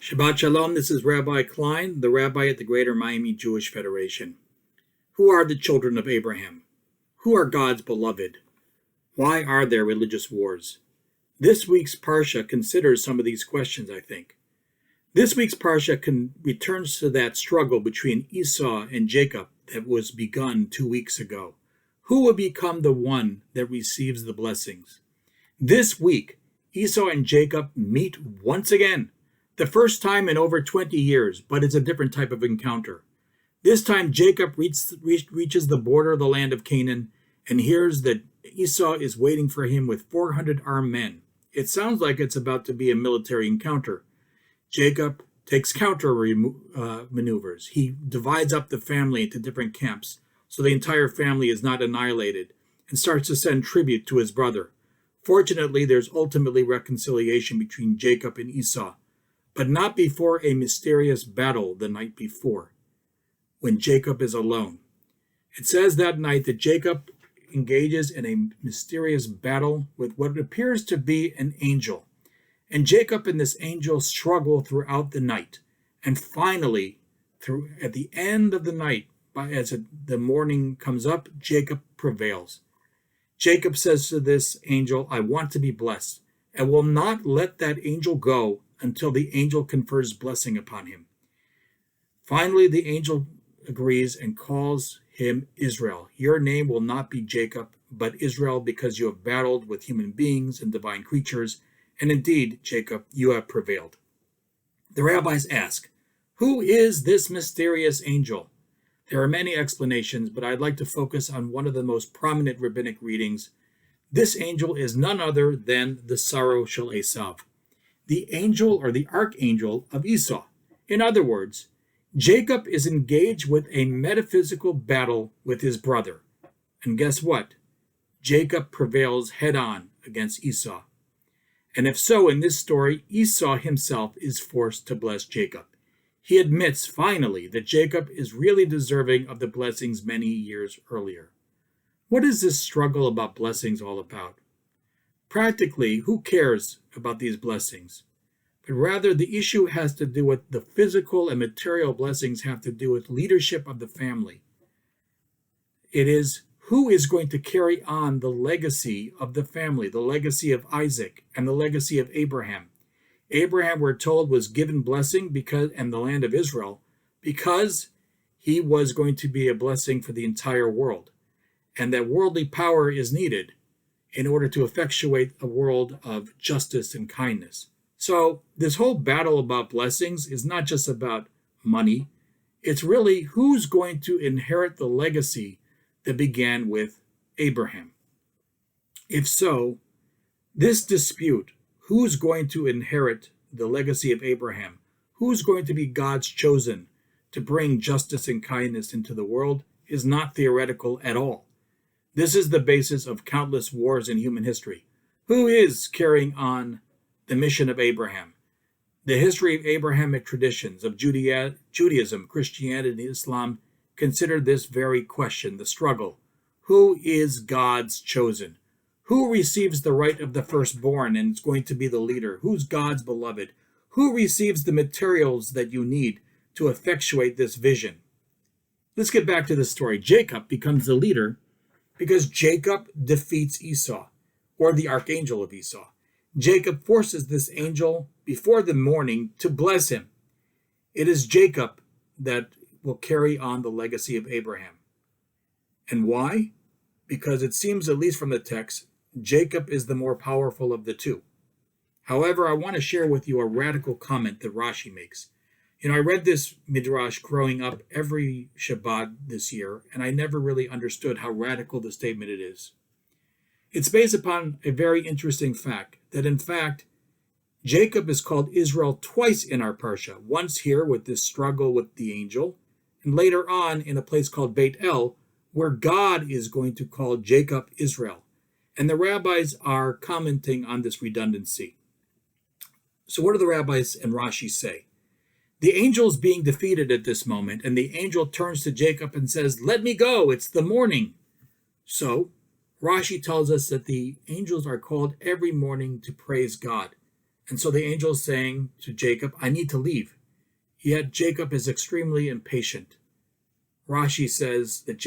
Shabbat Shalom, this is Rabbi Klein, the rabbi at the Greater Miami Jewish Federation. Who are the children of Abraham? Who are God's beloved? Why are there religious wars? This week's Parsha considers some of these questions, I think. This week's Parsha returns to that struggle between Esau and Jacob that was begun 2 weeks ago. Who will become the one that receives the blessings? This week, Esau and Jacob meet once again. The first time in over 20 years, but it's a different type of encounter. This time, Jacob reaches the border of the land of Canaan and hears that Esau is waiting for him with 400 armed men. It sounds like it's about to be a military encounter. Jacob takes counter maneuvers. He divides up the family into different camps so the entire family is not annihilated and starts to send tribute to his brother. Fortunately, there's ultimately reconciliation between Jacob and Esau, but not before a mysterious battle the night before, when Jacob is alone. It says that night that Jacob engages in a mysterious battle with what appears to be an angel. And Jacob and this angel struggle throughout the night. And finally, at the end of the night, as the morning comes up, Jacob prevails. Jacob says to this angel, "I want to be blessed, and will not let that angel go until the angel confers blessing upon him." Finally, the angel agrees and calls him Israel. "Your name will not be Jacob, but Israel, because you have battled with human beings and divine creatures. And indeed, Jacob, you have prevailed." The rabbis ask, who is this mysterious angel? There are many explanations, but I'd like to focus on one of the most prominent rabbinic readings. This angel is none other than the sorrow shel Esav, the angel or the archangel of Esau. In other words, Jacob is engaged with a metaphysical battle with his brother. And guess what? Jacob prevails head-on against Esau. And if so, in this story, Esau himself is forced to bless Jacob. He admits, finally, that Jacob is really deserving of the blessings many years earlier. What is this struggle about blessings all about? Practically, who cares about these blessings? But rather, the issue has to do with the physical and material blessings have to do with leadership of the family. It is who is going to carry on the legacy of the family, the legacy of Isaac and the legacy of Abraham. Abraham, we're told, was given blessing and the land of Israel because he was going to be a blessing for the entire world. And that worldly power is needed in order to effectuate a world of justice and kindness. So this whole battle about blessings is not just about money. It's really who's going to inherit the legacy that began with Abraham. If so, this dispute, who's going to inherit the legacy of Abraham, who's going to be God's chosen to bring justice and kindness into the world, is not theoretical at all. This is the basis of countless wars in human history. Who is carrying on the mission of Abraham? The history of Abrahamic traditions of Judaism, Christianity, and Islam consider this very question, the struggle. Who is God's chosen? Who receives the right of the firstborn and is going to be the leader? Who's God's beloved? Who receives the materials that you need to effectuate this vision? Let's get back to the story. Jacob becomes the leader because Jacob defeats Esau, or the archangel of Esau. Jacob forces this angel before the morning to bless him. It is Jacob that will carry on the legacy of Abraham. And why? Because it seems, at least from the text, Jacob is the more powerful of the two. However, I want to share with you a radical comment that Rashi makes. I read this midrash growing up every Shabbat this year, and I never really understood how radical the statement it is. It's based upon a very interesting fact, that in fact, Jacob is called Israel twice in our Parsha, once here with this struggle with the angel, and later on in a place called Beit El, where God is going to call Jacob Israel. And the rabbis are commenting on this redundancy. So what do the rabbis and Rashi say? The angel is being defeated at this moment, and the angel turns to Jacob and says, "Let me go, it's the morning." So Rashi tells us that the angels are called every morning to praise God. And so the angel is saying to Jacob, I need to leave. Yet Jacob is extremely impatient. Rashi says that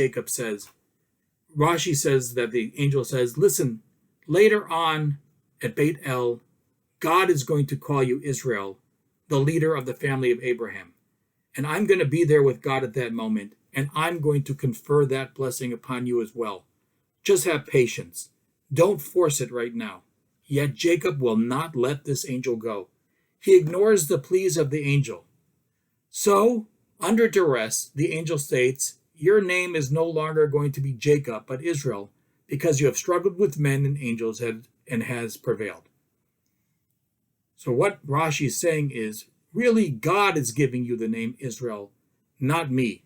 the angel says, listen, later on at Beit El, God is going to call you Israel, the leader of the family of Abraham. And I'm going to be there with God at that moment, and I'm going to confer that blessing upon you as well. Just have patience. Don't force it right now. Yet Jacob will not let this angel go. He ignores the pleas of the angel. So, under duress, the angel states, your name is no longer going to be Jacob, but Israel, because you have struggled with men and angels and has prevailed. So what Rashi is saying is, really God is giving you the name Israel, not me.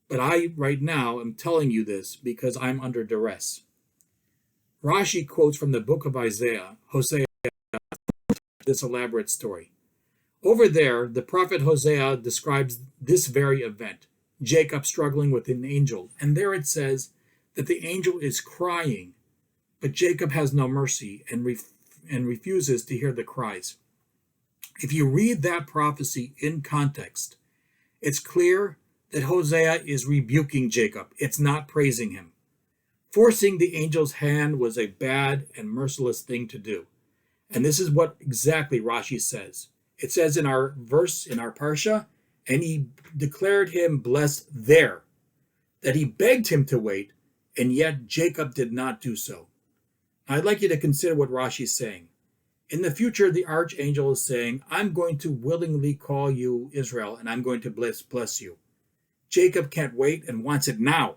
But I, right now, am telling you this because I'm under duress. Rashi quotes from the book of Hosea, this elaborate story. Over there, the prophet Hosea describes this very event, Jacob struggling with an angel. And there it says that the angel is crying, but Jacob has no mercy and refuses to hear the cries. If you read that prophecy in context, it's clear that Hosea is rebuking Jacob. It's not praising him. Forcing the angel's hand was a bad and merciless thing to do. And this is what exactly Rashi says. It says in our verse, in our Parsha, and he declared him blessed there, that he begged him to wait, and yet Jacob did not do so. I'd like you to consider what Rashi is saying. In the future, the archangel is saying, I'm going to willingly call you Israel, and I'm going to bless you. Jacob can't wait and wants it now.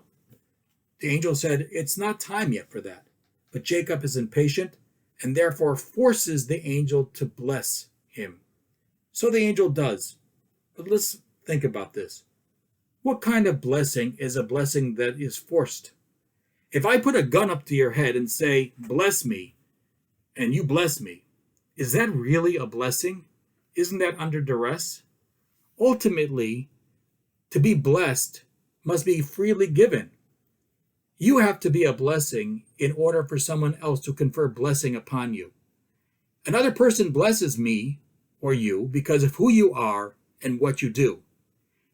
The angel said, it's not time yet for that. But Jacob is impatient, and therefore forces the angel to bless him. So the angel does. But let's think about this. What kind of blessing is a blessing that is forced? If I put a gun up to your head and say, bless me, and you bless me, is that really a blessing? Isn't that under duress? Ultimately, to be blessed must be freely given. You have to be a blessing in order for someone else to confer blessing upon you. Another person blesses me or you because of who you are and what you do.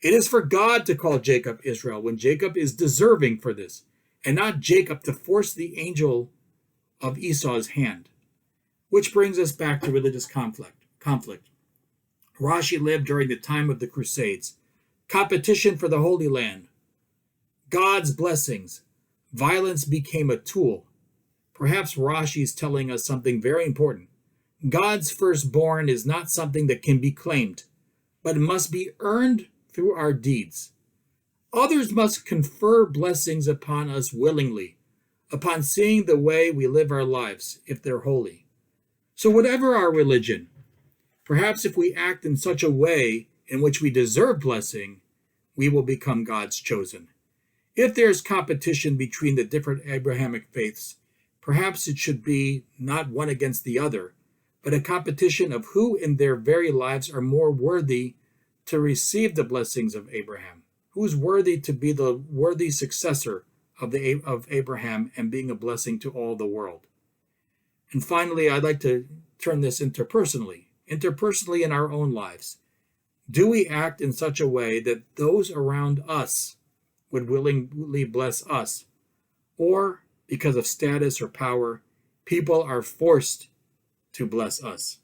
It is for God to call Jacob Israel when Jacob is deserving for this, and not Jacob to force the angel of Esau's hand. Which brings us back to religious conflict. Rashi lived during the time of the Crusades. Competition for the Holy Land. God's blessings. Violence became a tool. Perhaps Rashi is telling us something very important. God's firstborn is not something that can be claimed, but it must be earned through our deeds. Others must confer blessings upon us willingly, upon seeing the way we live our lives, if they're holy. So whatever our religion, perhaps if we act in such a way in which we deserve blessing, we will become God's chosen. If there's competition between the different Abrahamic faiths, perhaps it should be not one against the other, but a competition of who in their very lives are more worthy to receive the blessings of Abraham. Who's worthy to be the worthy successor of Abraham and being a blessing to all the world. And finally, I'd like to turn this interpersonally in our own lives. Do we act in such a way that those around us would willingly bless us? Or, because of status or power, people are forced to bless us?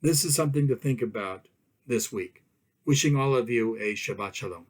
This is something to think about this week. Wishing all of you a Shabbat Shalom.